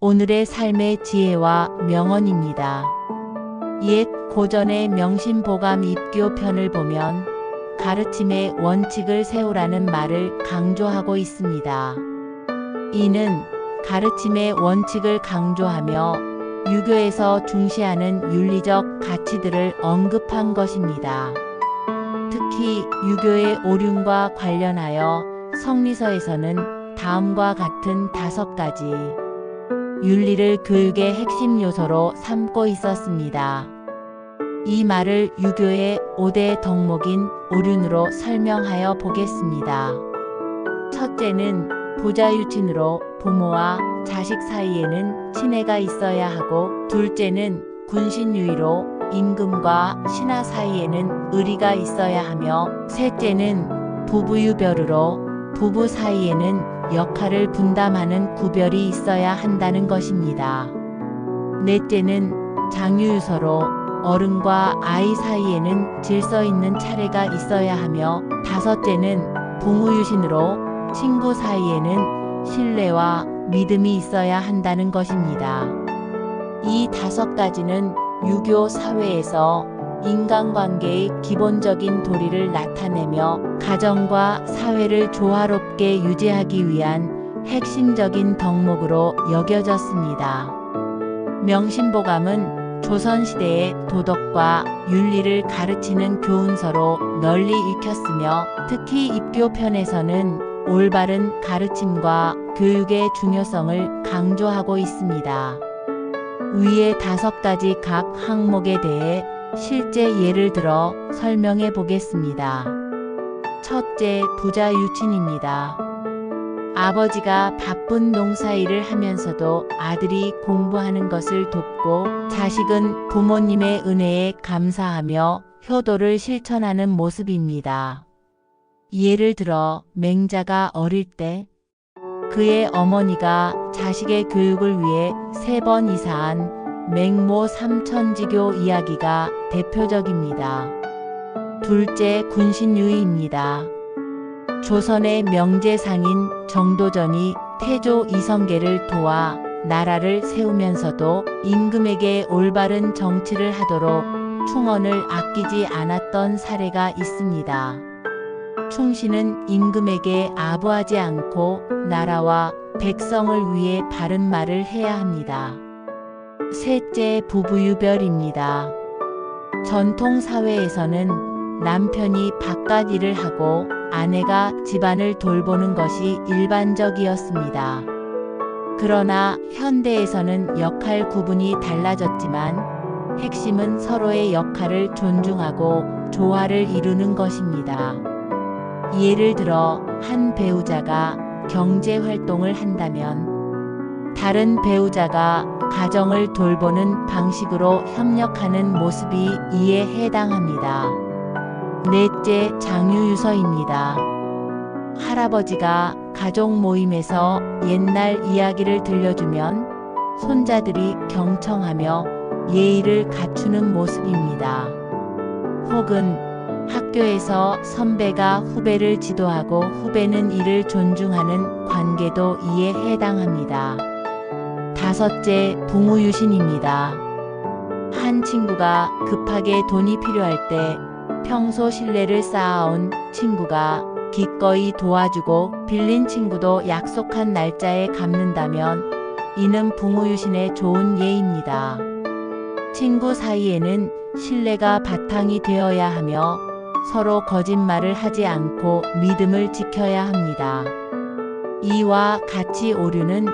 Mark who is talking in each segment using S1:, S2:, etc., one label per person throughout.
S1: 오늘의 삶의 지혜와 명언입니다. 옛 고전의 명심보감 입교 편을 보면 가르침의 원칙을 세우라는 말을 강조하고 있습니다. 이는 가르침의 원칙을 강조하며 유교에서 중시하는 윤리적 가치들을 언급한 것입니다. 특히 유교의 오륜과 관련하여 성리서에서는 다음과 같은 5가지 윤리를 교육의 핵심 요소로 삼고 있었습니다. 이 말을 유교의 5대 덕목인 오륜으로 설명하여 보겠습니다. 첫째는 부자유친으로 부모와 자식 사이에는 친애가 있어야 하고, 둘째는 군신유의로 임금과 신하 사이에는 의리가 있어야 하며, 셋째는 부부유별으로 부부 사이에는 역할을 분담하는 구별이 있어야 한다는 것입니다. 넷째는 장유유서로 어른과 아이 사이에는 질서 있는 차례가 있어야 하며, 다섯째는 부무유신으로 친구 사이에는 신뢰와 믿음이 있어야 한다는 것입니다. 이 5가지는 유교 사회에서 인간관계의 기본적인 도리를 나타내며 가정과 사회를 조화롭게 유지하기 위한 핵심적인 덕목으로 여겨졌습니다. 명심보감은 조선시대의 도덕과 윤리를 가르치는 교훈서로 널리 읽혔으며, 특히 입교편에서는 올바른 가르침과 교육의 중요성을 강조하고 있습니다. 위의 5가지 각 항목에 대해 실제 예를 들어 설명해 보겠습니다. 첫째, 부자유친입니다. 아버지가 바쁜 농사일을 하면서도 아들이 공부하는 것을 돕고, 자식은 부모님의 은혜에 감사하며 효도를 실천하는 모습입니다. 예를 들어 맹자가 어릴 때 그의 어머니가 자식의 교육을 위해 3번 이사한 맹모 삼천지교 이야기가 대표적입니다. 둘째, 군신유의입니다. 조선의 명제상인 정도전이 태조 이성계를 도와 나라를 세우면서도 임금에게 올바른 정치를 하도록 충언을 아끼지 않았던 사례가 있습니다. 충신은 임금에게 아부하지 않고 나라와 백성을 위해 바른 말을 해야 합니다. 셋째, 부부유별입니다. 전통 사회에서는 남편이 바깥 일을 하고 아내가 집안을 돌보는 것이 일반적이었습니다. 그러나 현대에서는 역할 구분이 달라졌지만 핵심은 서로의 역할을 존중하고 조화를 이루는 것입니다. 예를 들어 한 배우자가 경제 활동을 한다면 다른 배우자가 가정을 돌보는 방식으로 협력하는 모습이 이에 해당합니다. 넷째, 장유유서입니다. 할아버지가 가족 모임에서 옛날 이야기를 들려주면 손자들이 경청하며 예의를 갖추는 모습입니다. 혹은 학교에서 선배가 후배를 지도하고 후배는 이를 존중하는 관계도 이에 해당합니다. 다섯째, 부무유신입니다. 한 친구가 급하게 돈이 필요할 때 평소 신뢰를 쌓아온 친구가 기꺼이 도와주고, 빌린 친구도 약속한 날짜에 갚는다면 이는 부무유신의 좋은 예입니다. 친구 사이에는 신뢰가 바탕이 되어야 하며 서로 거짓말을 하지 않고 믿음을 지켜야 합니다. 이와 같이 오륜은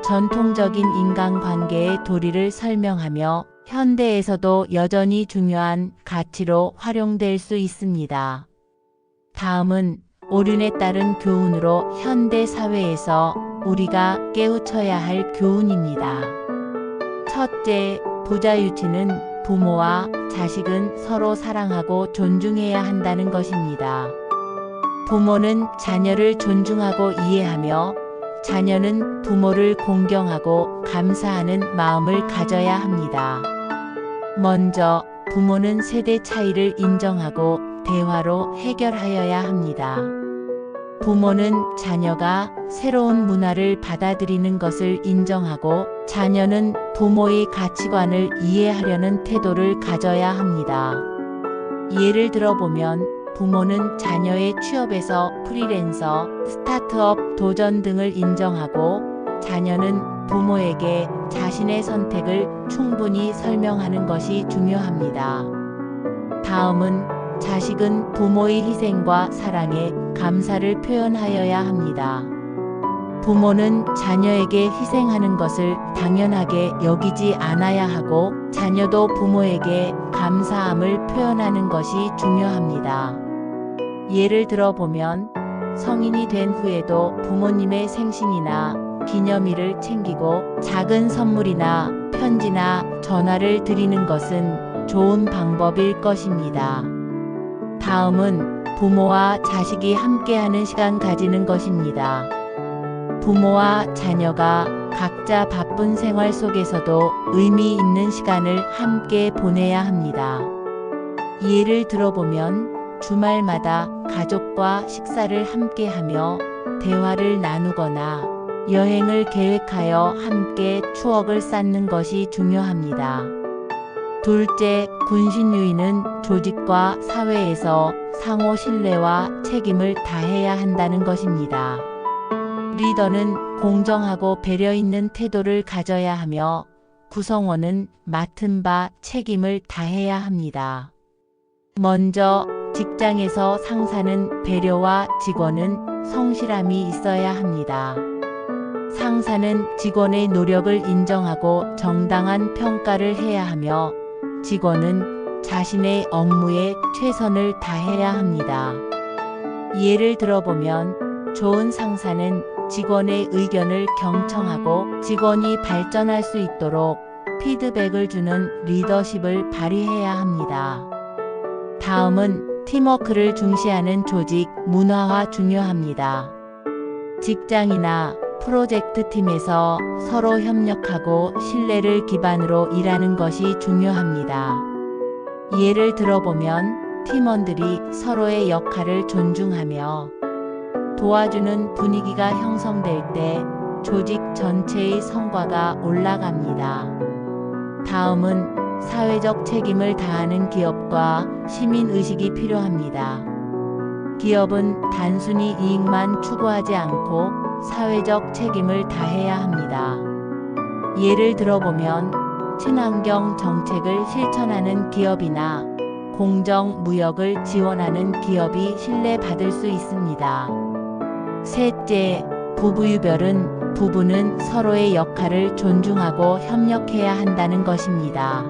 S1: 전통적인 인간관계의 도리를 설명하며 현대에서도 여전히 중요한 가치로 활용될 수 있습니다. 다음은 오륜에 따른 교훈으로 현대 사회에서 우리가 깨우쳐야 할 교훈입니다. 첫째, 부자유친은 부모와 자식은 서로 사랑하고 존중해야 한다는 것입니다. 부모는 자녀를 존중하고 이해하며 자녀는 부모를 공경하고 감사하는 마음을 가져야 합니다. 먼저 부모는 세대 차이를 인정하고 대화로 해결하여야 합니다. 부모는 자녀가 새로운 문화를 받아들이는 것을 인정하고 자녀는 부모의 가치관을 이해하려는 태도를 가져야 합니다. 예를 들어보면 부모는 자녀의 취업에서 프리랜서, 스타트업, 도전 등을 인정하고 자녀는 부모에게 자신의 선택을 충분히 설명하는 것이 중요합니다. 다음은 자식은 부모의 희생과 사랑에 감사를 표현하여야 합니다. 부모는 자녀에게 희생하는 것을 당연하게 여기지 않아야 하고 자녀도 부모에게 감사함을 표현하는 것이 중요합니다. 예를 들어보면 성인이 된 후에도 부모님의 생신이나 기념일을 챙기고 작은 선물이나 편지나 전화를 드리는 것은 좋은 방법일 것입니다. 다음은 부모와 자식이 함께하는 시간 가지는 것입니다. 부모와 자녀가 각자 바쁜 생활 속에서도 의미 있는 시간을 함께 보내야 합니다. 예를 들어보면 주말마다 가족과 식사를 함께하며 대화를 나누거나 여행을 계획하여 함께 추억을 쌓는 것이 중요합니다. 둘째, 군신유의는 조직과 사회에서 상호 신뢰와 책임을 다해야 한다는 것입니다. 리더는 공정하고 배려 있는 태도를 가져야 하며 구성원은 맡은 바 책임을 다해야 합니다. 먼저 직장에서 상사는 배려와 직원은 성실함이 있어야 합니다. 상사는 직원의 노력을 인정하고 정당한 평가를 해야 하며 직원은 자신의 업무에 최선을 다해야 합니다. 예를 들어보면 좋은 상사는 직원의 의견을 경청하고 직원이 발전할 수 있도록 피드백을 주는 리더십을 발휘해야 합니다. 다음은 팀워크를 중시하는 조직 문화가 중요합니다. 직장이나 프로젝트 팀에서 서로 협력하고 신뢰를 기반으로 일하는 것이 중요합니다. 예를 들어보면 팀원들이 서로의 역할을 존중하며 도와주는 분위기가 형성될 때 조직 전체의 성과가 올라갑니다. 다음은 사회적 책임을 다하는 기업과 시민의식이 필요합니다. 기업은 단순히 이익만 추구하지 않고 사회적 책임을 다해야 합니다. 예를 들어보면 친환경 정책을 실천하는 기업이나 공정 무역을 지원하는 기업이 신뢰받을 수 있습니다. 셋째, 부부유별은 부부는 서로의 역할을 존중하고 협력해야 한다는 것입니다.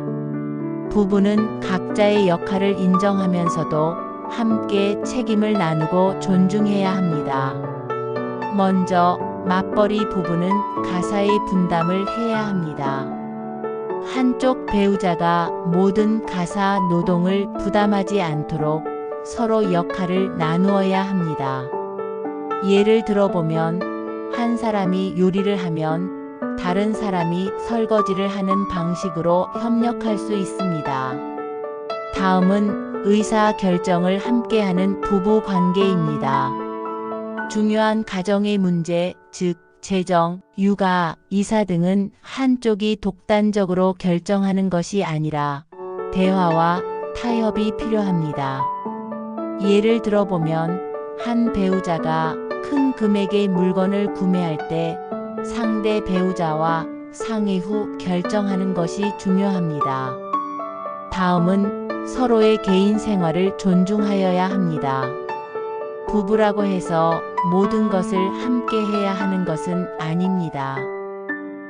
S1: 부부는 각자의 역할을 인정하면서도 함께 책임을 나누고 존중해야 합니다. 먼저 맞벌이 부부는 가사의 분담을 해야 합니다. 한쪽 배우자가 모든 가사 노동을 부담하지 않도록 서로 역할을 나누어야 합니다. 예를 들어보면 한 사람이 요리를 하면 다른 사람이 설거지를 하는 방식으로 협력할 수 있습니다. 다음은 의사 결정을 함께하는 부부 관계입니다. 중요한 가정의 문제, 즉 재정, 육아, 이사 등은 한쪽이 독단적으로 결정하는 것이 아니라 대화와 타협이 필요합니다. 예를 들어보면 한 배우자가 큰 금액의 물건을 구매할 때 상대 배우자와 상의 후 결정하는 것이 중요합니다. 다음은 서로의 개인 생활을 존중하여야 합니다. 부부라고 해서 모든 것을 함께 해야 하는 것은 아닙니다.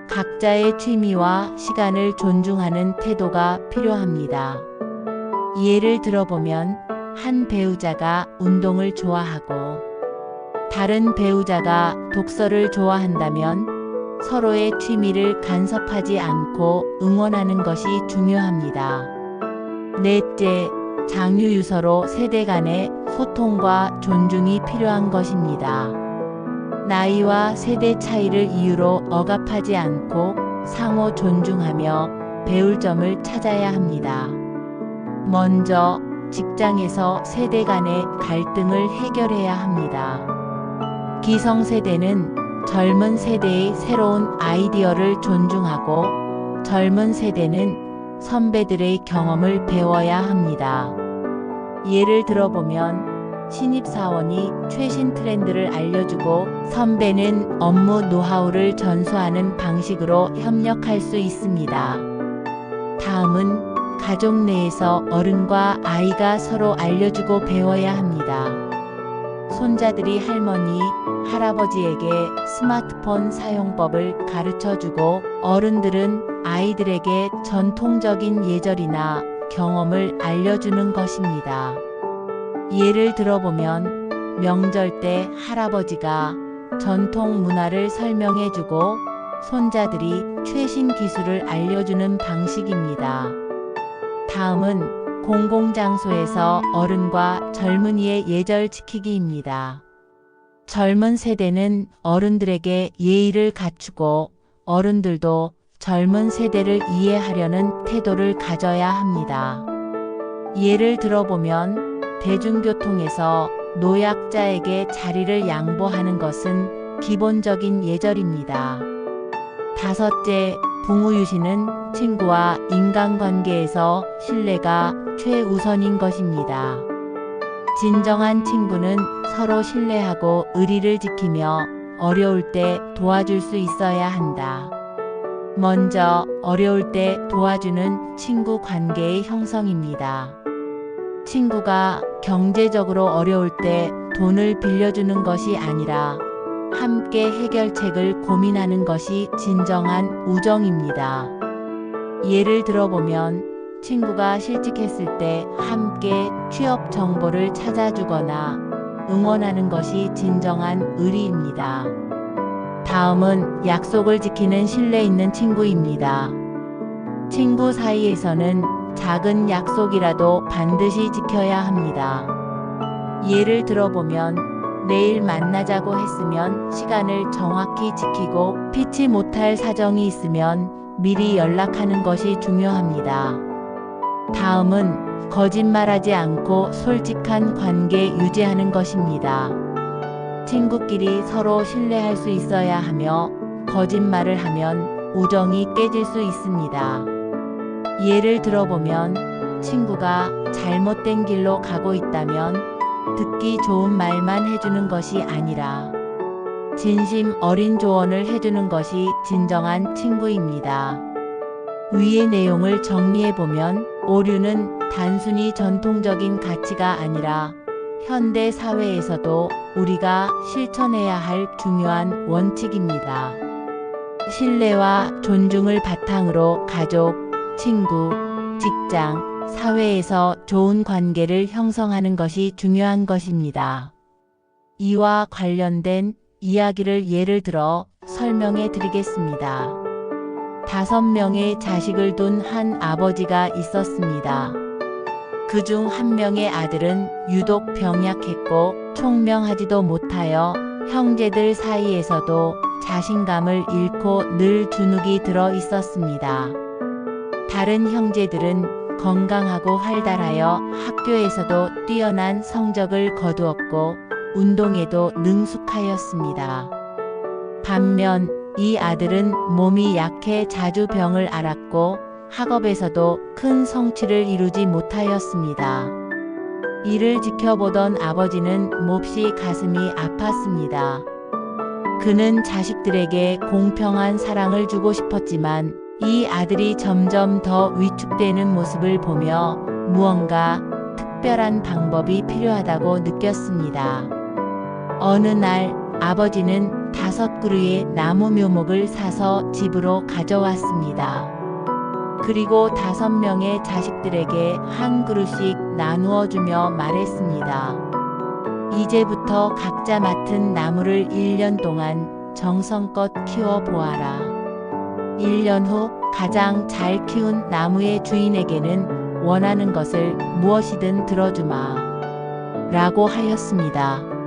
S1: 각자의 취미와 시간을 존중하는 태도가 필요합니다. 예를 들어보면 한 배우자가 운동을 좋아하고 다른 배우자가 독서를 좋아한다면 서로의 취미를 간섭하지 않고 응원하는 것이 중요합니다. 넷째, 장유유서로 세대 간의 소통과 존중이 필요한 것입니다. 나이와 세대 차이를 이유로 억압하지 않고 상호 존중하며 배울 점을 찾아야 합니다. 먼저 직장에서 세대 간의 갈등을 해결해야 합니다. 기성세대는 젊은 세대의 새로운 아이디어를 존중하고 젊은 세대는 선배들의 경험을 배워야 합니다. 예를 들어보면 신입사원이 최신 트렌드를 알려주고 선배는 업무 노하우를 전수하는 방식으로 협력할 수 있습니다. 다음은 가족 내에서 어른과 아이가 서로 알려주고 배워야 합니다. 손자들이 할머니, 할아버지에게 스마트폰 사용법을 가르쳐주고 어른들은 아이들에게 전통적인 예절이나 경험을 알려주는 것입니다. 예를 들어보면 명절 때 할아버지가 전통 문화를 설명해주고 손자들이 최신 기술을 알려주는 방식입니다. 다음은 공공장소에서 어른과 젊은이의 예절 지키기입니다. 젊은 세대는 어른들에게 예의를 갖추고 어른들도 젊은 세대를 이해하려는 태도를 가져야 합니다. 예를 들어보면 대중교통에서 노약자에게 자리를 양보하는 것은 기본적인 예절입니다. 다섯째, 부무유시는 친구와 인간관계에서 신뢰가 최우선인 것입니다. 진정한 친구는 서로 신뢰하고 의리를 지키며 어려울 때 도와줄 수 있어야 한다. 먼저 어려울 때 도와주는 친구 관계의 형성입니다. 친구가 경제적으로 어려울 때 돈을 빌려주는 것이 아니라 함께 해결책을 고민하는 것이 진정한 우정입니다. 예를 들어보면 친구가 실직했을 때 함께 취업 정보를 찾아주거나 응원하는 것이 진정한 의리입니다. 다음은 약속을 지키는 신뢰 있는 친구입니다. 친구 사이에서는 작은 약속이라도 반드시 지켜야 합니다. 예를 들어보면 내일 만나자고 했으면 시간을 정확히 지키고 피치 못할 사정이 있으면 미리 연락하는 것이 중요합니다. 다음은 거짓말하지 않고 솔직한 관계 유지하는 것입니다. 친구끼리 서로 신뢰할 수 있어야 하며 거짓말을 하면 우정이 깨질 수 있습니다. 예를 들어보면 친구가 잘못된 길로 가고 있다면 듣기 좋은 말만 해주는 것이 아니라 진심 어린 조언을 해주는 것이 진정한 친구입니다. 위의 내용을 정리해보면 오류는 단순히 전통적인 가치가 아니라 현대 사회에서도 우리가 실천해야 할 중요한 원칙입니다. 신뢰와 존중을 바탕으로 가족, 친구, 직장, 사회에서 좋은 관계를 형성하는 것이 중요한 것입니다. 이와 관련된 이야기를 예를 들어 설명해 드리겠습니다. 5명의 자식을 둔 한 아버지가 있었습니다. 그중 한 명의 아들은 유독 병약했고 총명하지도 못하여 형제들 사이에서도 자신감을 잃고 늘 주눅이 들어 있었습니다. 다른 형제들은 건강하고 활달하여 학교에서도 뛰어난 성적을 거두었고 운동에도 능숙하였습니다. 반면 이 아들은 몸이 약해 자주 병을 앓았고 학업에서도 큰 성취를 이루지 못하였습니다. 이를 지켜보던 아버지는 몹시 가슴이 아팠습니다. 그는 자식들에게 공평한 사랑을 주고 싶었지만 이 아들이 점점 더 위축되는 모습을 보며 무언가 특별한 방법이 필요하다고 느꼈습니다. 어느 날 아버지는 5그루의 나무 묘목을 사서 집으로 가져왔습니다. 그리고 5명의 자식들에게 한 그루씩 나누어 주며 말했습니다. 이제부터 각자 맡은 나무를 1년 동안 정성껏 키워 보아라. 1년 후 가장 잘 키운 나무의 주인에게는 원하는 것을 무엇이든 들어주마. 라고 하였습니다.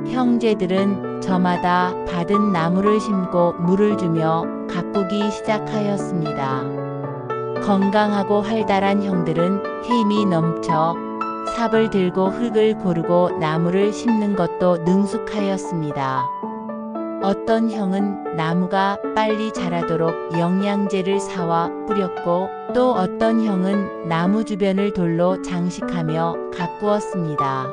S1: 형제들은 저마다 받은 나무를 심고 물을 주며 가꾸기 시작하였습니다. 건강하고 활달한 형들은 힘이 넘쳐 삽을 들고 흙을 고르고 나무를 심는 것도 능숙하였습니다. 어떤 형은 나무가 빨리 자라도록 영양제를 사와 뿌렸고 또 어떤 형은 나무 주변을 돌로 장식하며 가꾸었습니다.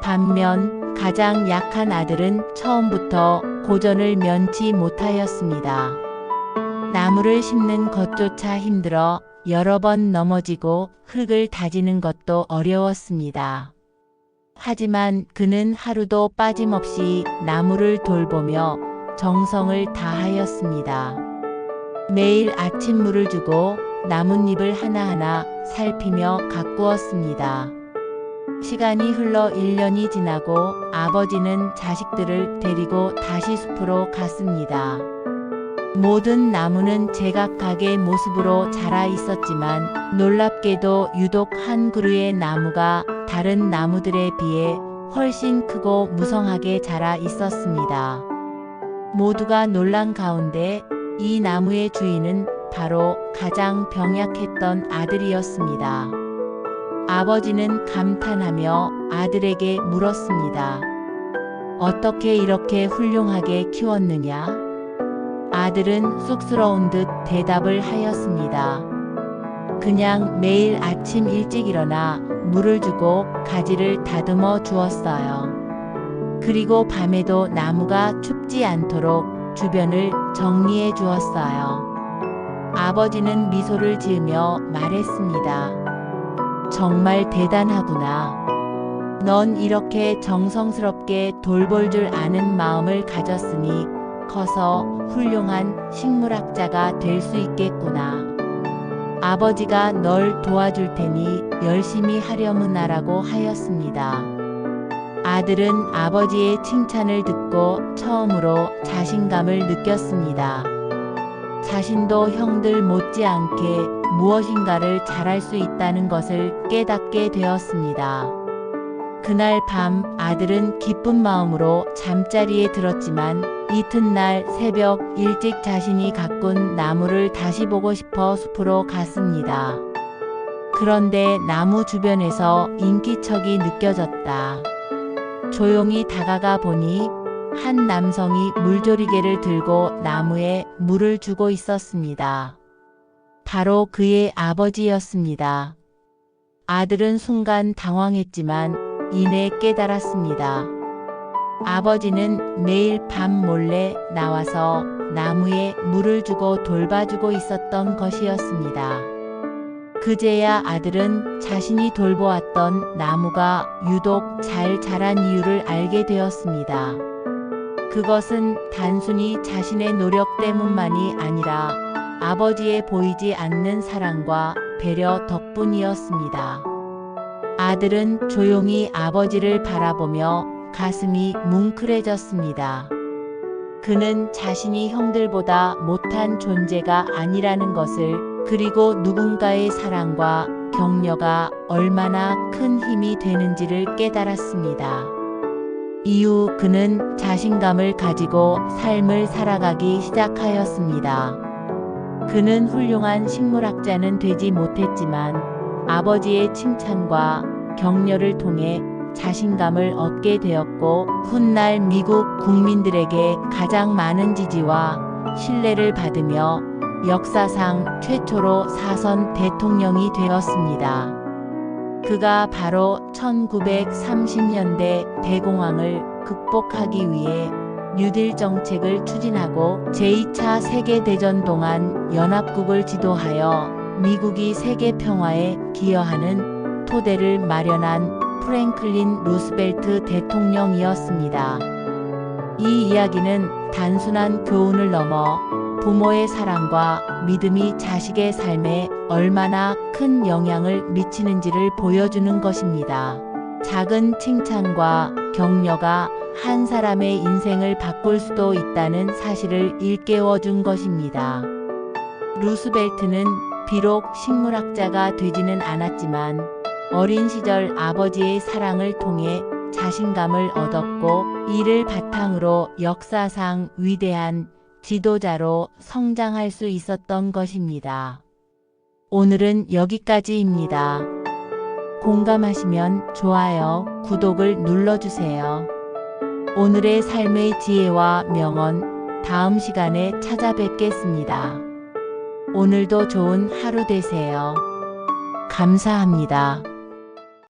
S1: 반면 가장 약한 아들은 처음부터 고전을 면치 못하였습니다. 나무를 심는 것조차 힘들어 여러 번 넘어지고 흙을 다지는 것도 어려웠습니다. 하지만 그는 하루도 빠짐없이 나무를 돌보며 정성을 다하였습니다. 매일 아침 물을 주고 나뭇잎을 하나하나 살피며 가꾸었습니다. 시간이 흘러 1년이 지나고 아버지는 자식들을 데리고 다시 숲으로 갔습니다. 모든 나무는 제각각의 모습으로 자라 있었지만 놀랍게도 유독 한 그루의 나무가 다른 나무들에 비해 훨씬 크고 무성하게 자라 있었습니다. 모두가 놀란 가운데 이 나무의 주인은 바로 가장 병약했던 아들이었습니다. 아버지는 감탄하며 아들에게 물었습니다. 어떻게 이렇게 훌륭하게 키웠느냐? 아들은 쑥스러운 듯 대답을 하였습니다. 그냥 매일 아침 일찍 일어나 물을 주고 가지를 다듬어 주었어요. 그리고 밤에도 나무가 춥지 않도록 주변을 정리해 주었어요. 아버지는 미소를 지으며 말했습니다. 정말 대단하구나. 넌 이렇게 정성스럽게 돌볼 줄 아는 마음을 가졌으니 커서 훌륭한 식물학자가 될 수 있겠구나. 아버지가 널 도와줄 테니 열심히 하려문 하라고 하였습니다. 아들은 아버지의 칭찬을 듣고 처음으로 자신감을 느꼈습니다. 자신도 형들 못지않게 무엇인가를 잘할 수 있다는 것을 깨닫게 되었습니다. 그날 밤 아들은 기쁜 마음으로 잠자리에 들었지만 이튿날 새벽 일찍 자신이 가꾼 나무를 다시 보고 싶어 숲으로 갔습니다. 그런데 나무 주변에서 인기척이 느껴졌다. 조용히 다가가 보니 한 남성이 물조리개를 들고 나무에 물을 주고 있었습니다. 바로 그의 아버지였습니다. 아들은 순간 당황했지만 이내 깨달았습니다. 아버지는 매일 밤 몰래 나와서 나무에 물을 주고 돌봐주고 있었던 것이었습니다. 그제야 아들은 자신이 돌보았던 나무가 유독 잘 자란 이유를 알게 되었습니다. 그것은 단순히 자신의 노력 때문만이 아니라 아버지의 보이지 않는 사랑과 배려 덕분이었습니다. 아들은 조용히 아버지를 바라보며 가슴이 뭉클해졌습니다. 그는 자신이 형들보다 못한 존재가 아니라는 것을, 그리고 누군가의 사랑과 격려가 얼마나 큰 힘이 되는지를 깨달았습니다. 이후 그는 자신감을 가지고 삶을 살아가기 시작하였습니다. 그는 훌륭한 식물학자는 되지 못했지만 아버지의 칭찬과 격려를 통해 자신감을 얻게 되었고 훗날 미국 국민들에게 가장 많은 지지와 신뢰를 받으며 역사상 최초로 사선 대통령이 되었습니다. 그가 바로 1930년대 대공황을 극복하기 위해 뉴딜 정책을 추진하고 제2차 세계대전 동안 연합국을 지도하여 미국이 세계 평화에 기여하는 토대를 마련한 프랭클린 루스벨트 대통령이었습니다. 이 이야기는 단순한 교훈을 넘어 부모의 사랑과 믿음이 자식의 삶에 얼마나 큰 영향을 미치는지를 보여주는 것입니다. 작은 칭찬과 격려가 한 사람의 인생을 바꿀 수도 있다는 사실을 일깨워 준 것입니다. 루스벨트는 비록 식물학자가 되지는 않았지만 어린 시절 아버지의 사랑을 통해 자신감을 얻었고 이를 바탕으로 역사상 위대한 지도자로 성장할 수 있었던 것입니다. 오늘은 여기까지입니다. 공감하시면 좋아요, 구독을 눌러주세요. 오늘의 삶의 지혜와 명언, 다음 시간에 찾아뵙겠습니다. 오늘도 좋은 하루 되세요. 감사합니다.